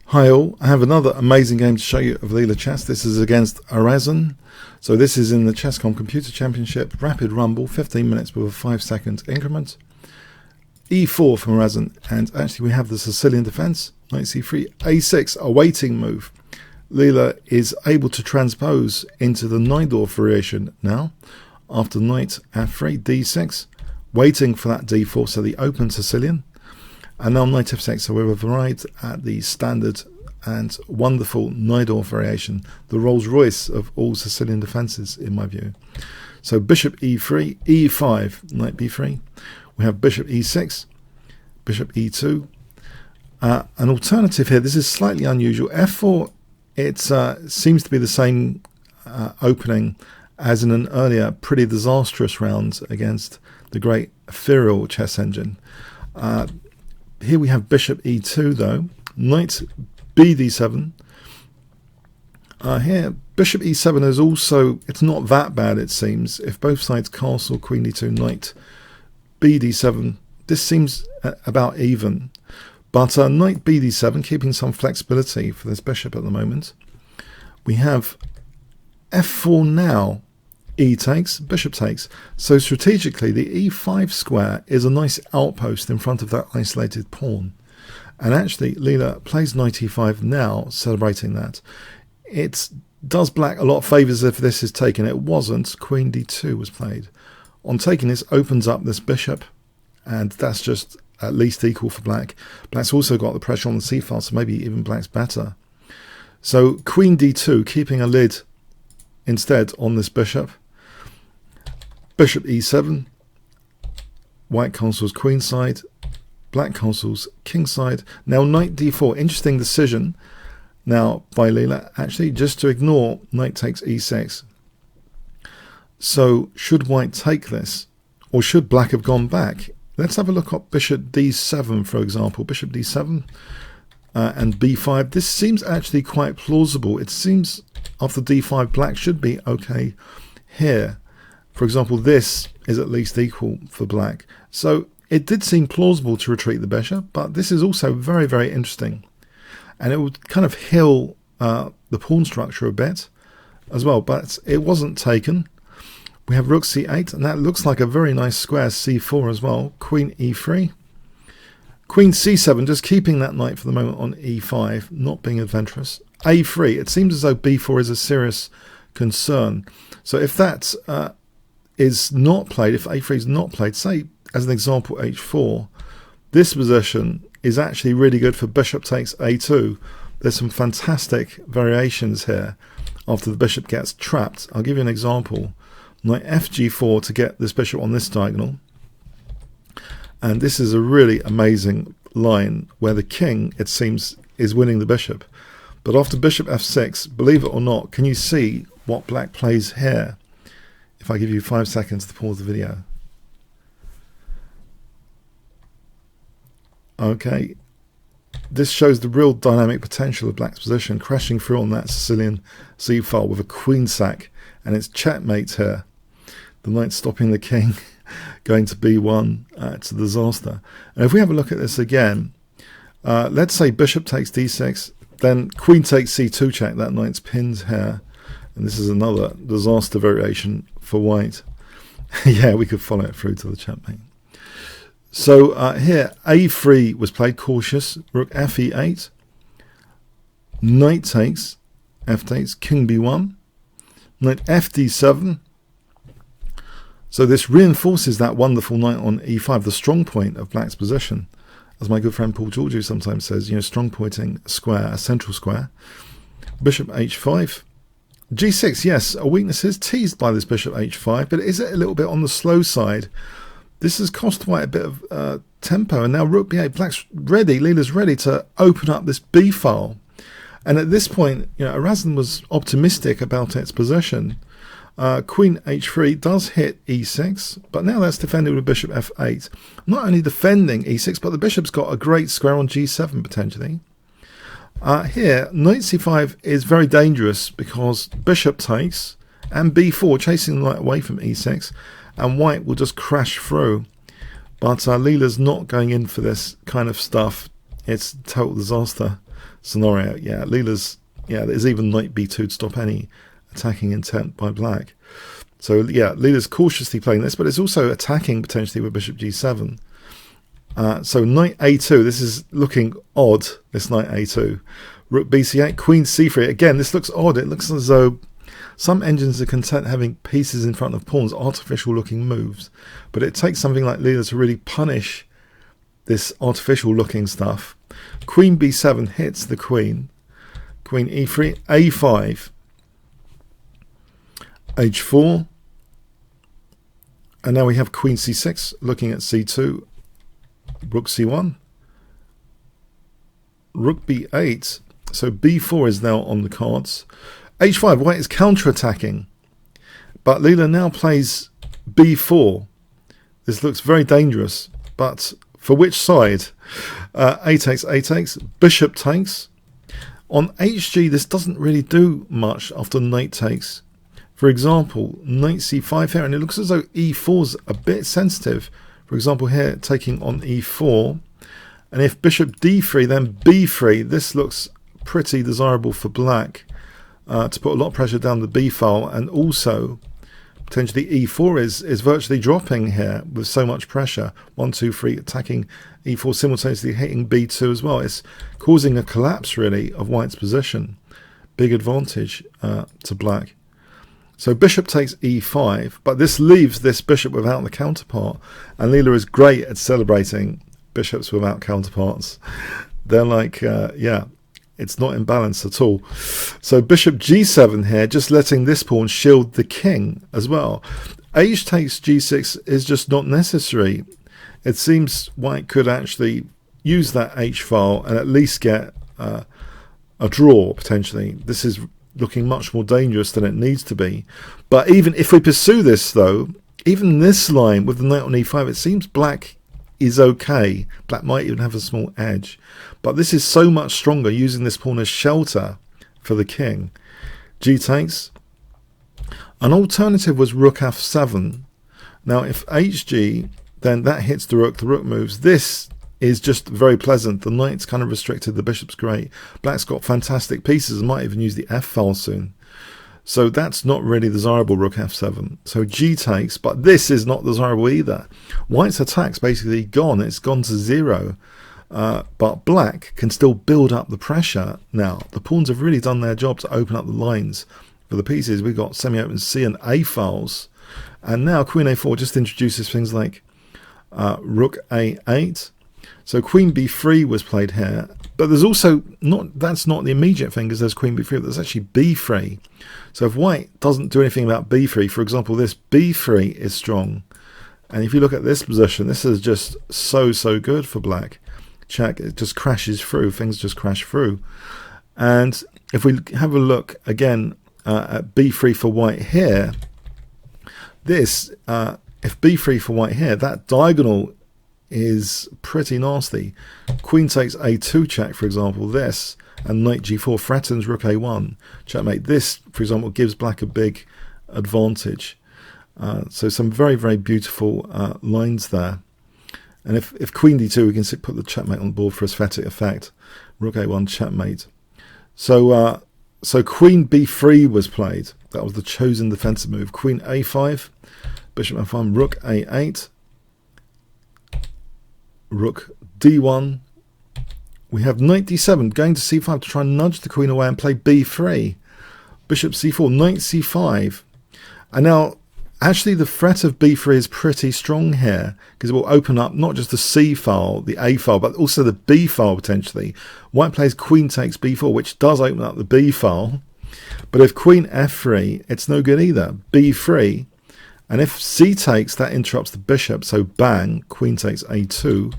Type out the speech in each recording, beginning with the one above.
Hi all, I have another amazing game to show you of Leela Chess. This is against Arasan. So this is in the Chess.com Computer Championship, Rapid Rumble, 15 minutes with a 5-second increment. E4 from Arasan, and actually we have the Sicilian defense, knight c3, a6, a waiting move. Leela is able to transpose into the Najdorf variation now, after knight f3, d6, waiting for that d4, so the open Sicilian. And now knight f6, so we've arrived at the standard and wonderful Najdorf variation, the Rolls Royce of all Sicilian defences in my view. So bishop e3, e5, knight b3, we have bishop e6, bishop e2. An alternative here, this is slightly unusual, f4, it seems to be the same opening as in an earlier pretty disastrous round against the great Fuzhou chess engine. Here we have bishop e2 though, knight bd7. Here bishop e7 is also, it's not that bad it seems. If both sides castle, queen d2, knight bd7, this seems about even. But knight bd7, keeping some flexibility for this bishop at the moment. We have f4 now, e takes, bishop takes. So strategically the e5 square is a nice outpost in front of that isolated pawn. And actually Leela plays knight e5 now, celebrating that. It does black a lot of favours if this is taken. It wasn't. Queen d2 was played. On taking this, opens up this bishop, and that's just at least equal for black. Black's also got the pressure on the c-file, so maybe even black's better. So queen d2, keeping a lid instead on this bishop. Bishop e7, white castles queenside, black castles kingside. Now knight d4, interesting decision now by Leela, actually just to ignore knight takes e6. So should white take this, or should black have gone back? Let's have a look at bishop d7 for example, bishop d7 and b5. This seems actually quite plausible. It seems after d5 black should be okay here. For example, this is at least equal for black. So it did seem plausible to retreat the bishop, but this is also very, very interesting. And it would kind of heal the pawn structure a bit as well, but it wasn't taken. We have rook c8, and that looks like a very nice square c4 as well. Queen e3. Queen c7, just keeping that knight for the moment on e5, not being adventurous. a3, it seems as though b4 is a serious concern. So if that is not played, if a3 is not played, say as an example h4, this position is actually really good for bishop takes a2. There's some fantastic variations here after the bishop gets trapped. I'll give you an example. Knight fg4 to get this bishop on this diagonal, and this is a really amazing line where the king, it seems, is winning the bishop. But after bishop f6, believe it or not, can you see what black plays here? If I give you 5 seconds to pause the video. Okay, this shows the real dynamic potential of black's position, crashing through on that Sicilian c-file with a queen sack, and it's checkmate here. The knight stopping the king, going to b1, it's a disaster. And if we have a look at this again, let's say bishop takes d6, then queen takes c2 check, that knight's pinned here. And this is another disaster variation for white. Yeah, we could follow it through to the checkmate. So here, a3 was played, cautious. Rook fe8. Knight takes, f takes, king b1. Knight fd7. So this reinforces that wonderful knight on e5, the strong point of black's position. As my good friend Paul Georgiou sometimes says, you know, strong pointing a square, a central square. Bishop h5. g6, yes, a weakness is teased by this bishop h5, but is it a little bit on the slow side? This has cost white a bit of tempo, and now rook b8, black's ready, Leela's ready to open up this b file. And at this point, you know, Arasan was optimistic about its possession. Queen h3 does hit e6, but now that's defended with bishop f8. Not only defending e6, but the bishop's got a great square on g7 potentially. Here, knight c5 is very dangerous because bishop takes and b4, chasing the knight away from e6, and white will just crash through. But Leela's not going in for this kind of stuff. It's a total disaster. scenario. Yeah, Leela's, yeah, there's even knight b2 to stop any attacking intent by black. So yeah, Leela's cautiously playing this, but it's also attacking potentially with bishop g7. So knight a2, this is looking odd, this knight a2. Rook bc8, queen c3. Again, this looks odd. It looks as though some engines are content having pieces in front of pawns, artificial looking moves. But it takes something like Leela to really punish this artificial looking stuff. Queen b7 hits the queen. Queen e3, a5, h4. And now we have queen c6 looking at c2, rook c1, rook b8. So b4 is now on the cards. h5, white is counter-attacking. But Leela now plays b4. This looks very dangerous. But for which side? A takes, bishop takes. On hg, this doesn't really do much after knight takes. For example, knight c5 here, and it looks as though e4's a bit sensitive. For example, here, taking on e4. And if bishop d3, then b3, this looks pretty desirable for black to put a lot of pressure down the b file, and also potentially e4 is virtually dropping here with so much pressure. 1, 2, 3 attacking e4, simultaneously hitting b2 as well. It's causing a collapse really of white's position. Big advantage to black. So bishop takes e5, but this leaves this bishop without the counterpart, and Leela is great at celebrating bishops without counterparts. They're like, yeah, it's not imbalanced at all. So bishop g7 here, just letting this pawn shield the king as well. H takes g6 is just not necessary. It seems white could actually use that h file and at least get a draw potentially. This is looking much more dangerous than it needs to be. But even if we pursue this though, even this line with the knight on e5, it seems black is okay. Black might even have a small edge, but this is so much stronger, using this pawn as shelter for the king. G takes. An alternative was rook f7. Now if hg, then that hits the rook moves. This is just very pleasant. The knight's kind of restricted, the bishop's great. Black's got fantastic pieces and might even use the f file soon. So that's not really desirable, rook f7. So g takes, but this is not desirable either. White's attack's basically gone. It's gone to 0. But black can still build up the pressure now. The pawns have really done their job to open up the lines for the pieces. We've got semi-open c and a files. And now queen a4 just introduces things like rook a8. So queen b3 was played here. But there's also that's not the immediate thing, because there's queen b3, but there's actually b3. So if white doesn't do anything about b3, for example, this b3 is strong. And if you look at this position, this is just so good for black. Check, it just crashes through, things just crash through. And if we have a look again at b3 for white here, this, if b3 for white here, that diagonal is pretty nasty. Queen takes a2 check, for example, this, and knight g4 threatens rook a1 checkmate. This, for example, gives black a big advantage. So some very beautiful lines there. And if queen d2, we can put the checkmate on the board for aesthetic effect. Rook a1 checkmate. So so queen b3 was played. That was the chosen defensive move. Queen a5, bishop f1, rook a8, rook d1. We have knight d7 going to c5 to try and nudge the queen away and play b3. Bishop c4, knight c5. And now actually the threat of b3 is pretty strong here, because it will open up not just the c file, the a file, but also the b file potentially. White plays queen takes b4, which does open up the b file. But if queen f3, it's no good either. b3. And if c takes, that interrupts the bishop, so bang, queen takes a2.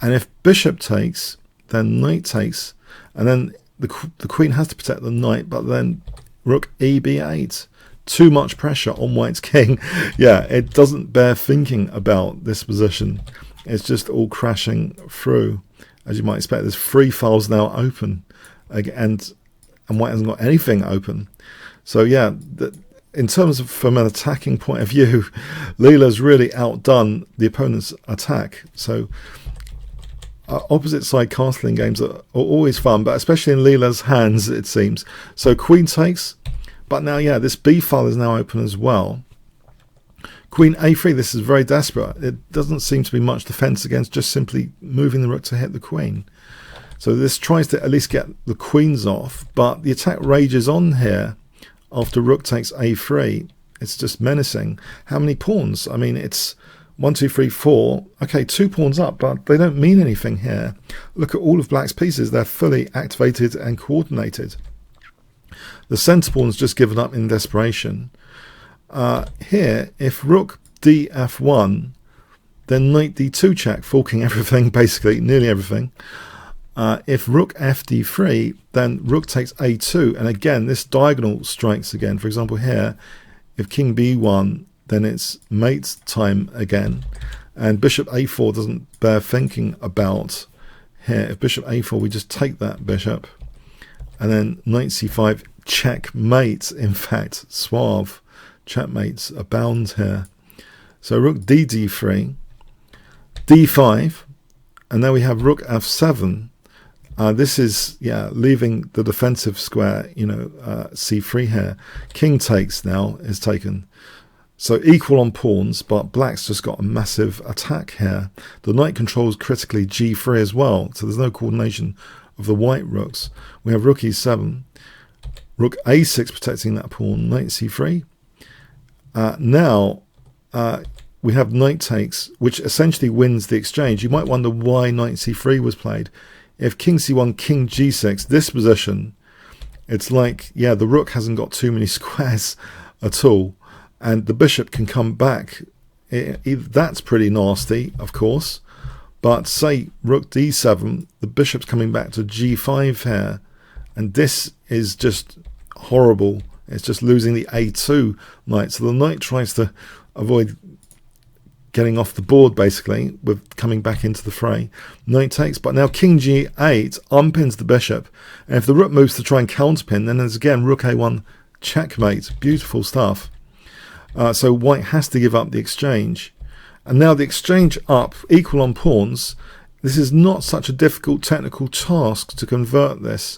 And if bishop takes, then knight takes, and then the queen has to protect the knight, but then rook e b8. Too much pressure on white's king. Yeah, it doesn't bear thinking about this position. It's just all crashing through. As you might expect, there's 3 files now open, and white hasn't got anything open. So yeah, in terms of from an attacking point of view, Leela's really outdone the opponent's attack. So opposite side castling games are always fun, but especially in Leela's hands, it seems. So queen takes, but now, yeah, this b file is now open as well. Queen a3, this is very desperate. It doesn't seem to be much defense against just simply moving the rook to hit the queen. So this tries to at least get the queens off, but the attack rages on here after rook takes a3. It's just menacing. How many pawns? I mean, it's 1, 2, 3, 4. Okay, 2 pawns up, but they don't mean anything here. Look at all of black's pieces. They're fully activated and coordinated. The centre pawn's just given up in desperation. Here, if rook df1, then knight d2 check, forking everything, basically, nearly everything. If rook fd3, then rook takes a2, and again, this diagonal strikes again. For example, here, if king b1, then it's mate time again, and bishop a4 doesn't bear thinking about here. If bishop a4, we just take that bishop, and then knight c5, checkmate. In fact, suave checkmates abound here. So rook d3, d5, and now we have rook f7. This is, yeah, leaving the defensive square, you know, c3 here. King takes now is taken. So equal on pawns, but black's just got a massive attack here. The knight controls critically g3 as well, so there's no coordination of the white rooks. We have rook e7, rook a6 protecting that pawn, knight c3. Now we have knight takes, which essentially wins the exchange. You might wonder why knight c3 was played. If king c1, king g6, this position, it's like, yeah, the rook hasn't got too many squares at all, and the bishop can come back. That's pretty nasty, of course, but say rook d7, the bishop's coming back to g5 here, and this is just horrible. It's just losing the a2 knight, so the knight tries to avoid getting off the board, basically, with coming back into the fray. Knight takes, but now king g8 unpins the bishop, and if the rook moves to try and counterpin, then there's again rook a1 checkmate. Beautiful stuff. So white has to give up the exchange, and now the exchange up, equal on pawns. This is not such a difficult technical task to convert this,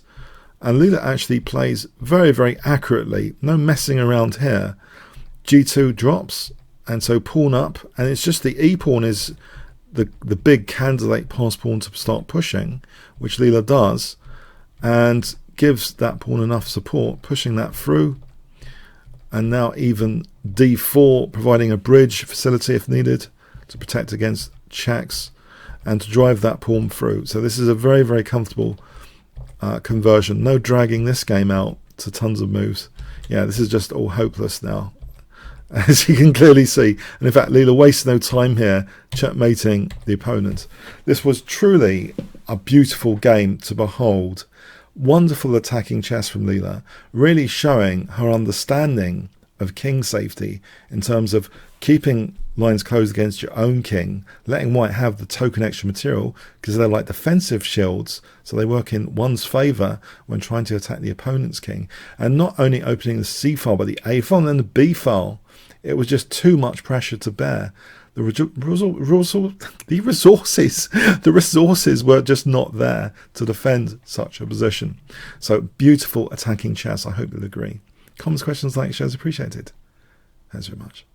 and Leela actually plays very, very accurately. No messing around here. g2 drops, and so pawn up, and it's just the e pawn is the big candidate pass pawn to start pushing, which Leela does, and gives that pawn enough support, pushing that through. And now even d4, providing a bridge facility if needed to protect against checks and to drive that pawn through. So this is a very, very comfortable conversion. No dragging this game out to tons of moves. Yeah, this is just all hopeless now, as you can clearly see. And in fact, Leela wastes no time here checkmating the opponent. This was truly a beautiful game to behold. Wonderful attacking chess from Leela, really showing her understanding of king safety in terms of keeping lines closed against your own king, letting white have the token extra material because they're like defensive shields, so they work in one's favour when trying to attack the opponent's king, and not only opening the c file but the a file and then the b file. It was just too much pressure to bear. The resources were just not there to defend such a position. So beautiful attacking chess. I hope you'll agree. Comments, questions, likes, shares appreciated. Thanks very much.